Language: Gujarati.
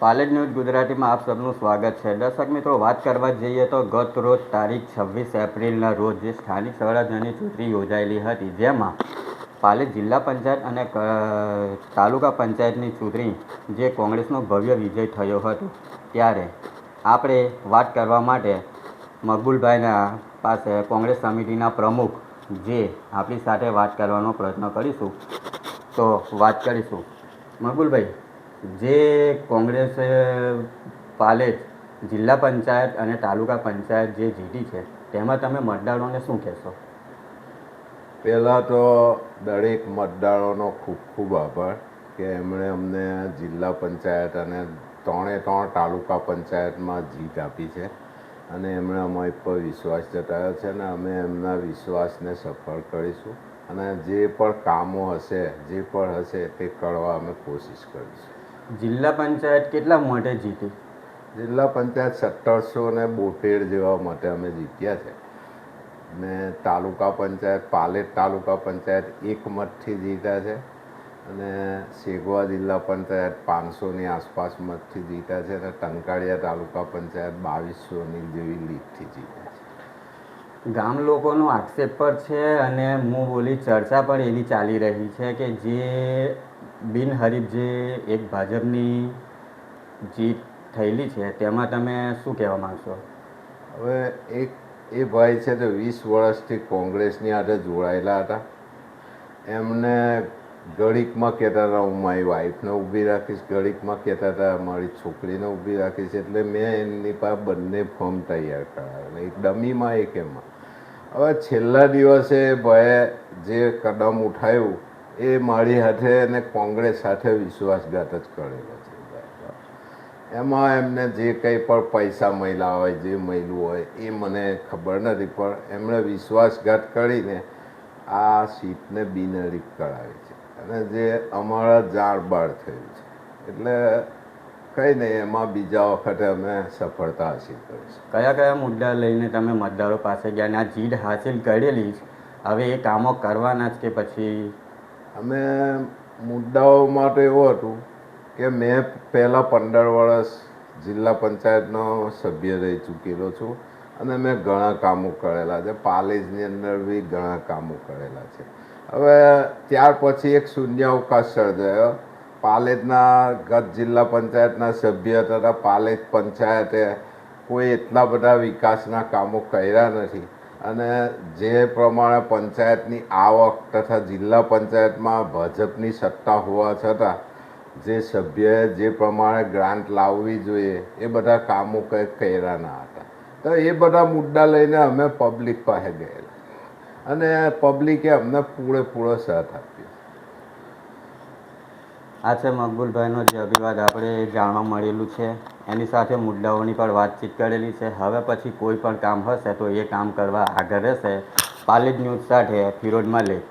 પાલેજ ન્યૂઝ ગુજરાતીમાં આપ સૌનું સ્વાગત છે. દર્શક મિત્રો, વાત કરવા જઈએ તો ગત રોજ તારીખ 26 એપ્રિલના રોજ જે સ્થાનિક સ્વરાજ્યની ચૂંટણી યોજાયેલી હતી, જેમાં પાલેજ જિલ્લા પંચાયત અને તાલુકા પંચાયતની ચૂંટણી જે કોંગ્રેસનો ભવ્ય વિજય થયો હતો, ત્યારે આપણે વાત કરવા માટે મકબૂલભાઈના પાસે કોંગ્રેસ સમિતિના પ્રમુખ જે આપણી સાથે વાત કરવાનો પ્રયત્ન કરીશું, તો વાત કરીશું. મકબૂલભાઈ, જે કોંગ્રેસે પાલેજ જિલ્લા પંચાયત અને તાલુકા પંચાયત જે જીતી છે, તેમાં તમે મતદારોને શું કહેશો? પહેલાં તો દરેક મતદારોનો ખૂબ ખૂબ આભાર કે એમણે અમને જિલ્લા પંચાયત અને 3 તાલુકા પંચાયતમાં જીત આપી છે અને એમણે અમારી પર વિશ્વાસ જતાવ્યો છે અને અમે એમના વિશ્વાસને સફળ કરીશું અને જે પણ કામો હશે, જે પણ હશે તે કરવા અમે કોશિશ કરીશું. જિલ્લા પંચાયત કેટલા માટે જીતી? જિલ્લા પંચાયત 1772 જેવા માટે અમે જીત્યા છે ને તાલુકા પંચાયત પાલેજ તાલુકા પંચાયત 1 મતથી જીત્યા છે અને સેગવા જિલ્લા પંચાયત 500ની આસપાસ મતથી જીત્યા છે અને ટંકાળિયા તાલુકા પંચાયત 2200ની જેવી લીડથી જીત્યા છે. ગામ લોકોનો આક્ષેપ પર છે અને હું બોલી ચર્ચા પણ એવી ચાલી રહી છે કે જે બિનહરીફ જે એક ભાજપની જીત થયેલી છે, તેમાં તમે શું કહેવા માગશો? હવે એ ભાઈ છે તો 20 વર્ષથી કોંગ્રેસની હાથે જોડાયેલા હતા. એમને ઘડીકમાં કહેતા હતા હું મારી વાઈફને ઊભી રાખીશ, ઘડીકમાં કહેતા હતા મારી છોકરીને ઊભી રાખીશ, એટલે મેં એમની પાસે બંને ફોર્મ તૈયાર કરાવેલા, એક ડમીમાં એક એમાં. હવે છેલ્લા દિવસે ભાઈએ જે કદમ ઉઠાવ્યું એ મારી હાથે અને કોંગ્રેસ સાથે વિશ્વાસઘાત જ કરેલો છે. એમાં એમને જે કંઈ પણ પૈસા મળ્યા હોય, જે મળ્યું હોય એ મને ખબર નથી, પણ એમણે વિશ્વાસઘાત કરીને આ સીટને બિનહરીફ કરાવી છે અને જે અમારા જાણ બહાર થયું છે, એટલે કંઈ નહીં, એમાં બીજા વખતે અમે સફળતા હાસિલ કરીશું. કયા કયા મુદ્દા લઈને તમે મતદારો પાસે ગયા અને આ જીત હાસિલ કરેલી, હવે એ કામો કરવાના જ કે પછી? અમે મુદ્દાઓમાં તો એવું હતું કે મેં પહેલાં 15 વર્ષ જિલ્લા પંચાયતનો સભ્ય રહી ચૂકેલો છું અને મેં ઘણા કામો કરેલા છે, પાલેજની અંદર બી ઘણા કામો કરેલા છે. હવે ત્યાર પછી એક શૂન્યાવકાશ સર્જાયો. પાલેજના ગત જિલ્લા પંચાયતના સભ્ય તથા પાલેજ પંચાયતે કોઈ એટલા બધા વિકાસના કામો કર્યા નથી અને જે પ્રમાણે પંચાયતની આવક તથા જિલ્લા પંચાયતમાં ભાજપની સત્તા હોવા છતાં જે સભ્યએ જે પ્રમાણે ગ્રાન્ટ લાવવી જોઈએ એ બધા કામો કંઈ કર્યા ના હતા. તો એ બધા મુદ્દા લઈને અમે પબ્લિક પાસે ગયેલા અને પબ્લિકે અમને પૂરેપૂરો સાથ આપ્યો. આ છે મકબૂલભાઈનો જે અભિવાદ આપણે જાણવા મળેલું છે, એની સાથે મુદ્દાઓની પણ વાતચીત કરેલી છે. હવે પછી કોઈ પણ કામ હશે તો એ કામ કરવા આગળ રહેશે. પાલેજ ન્યૂઝ સાથે ફિરોજ મલિક.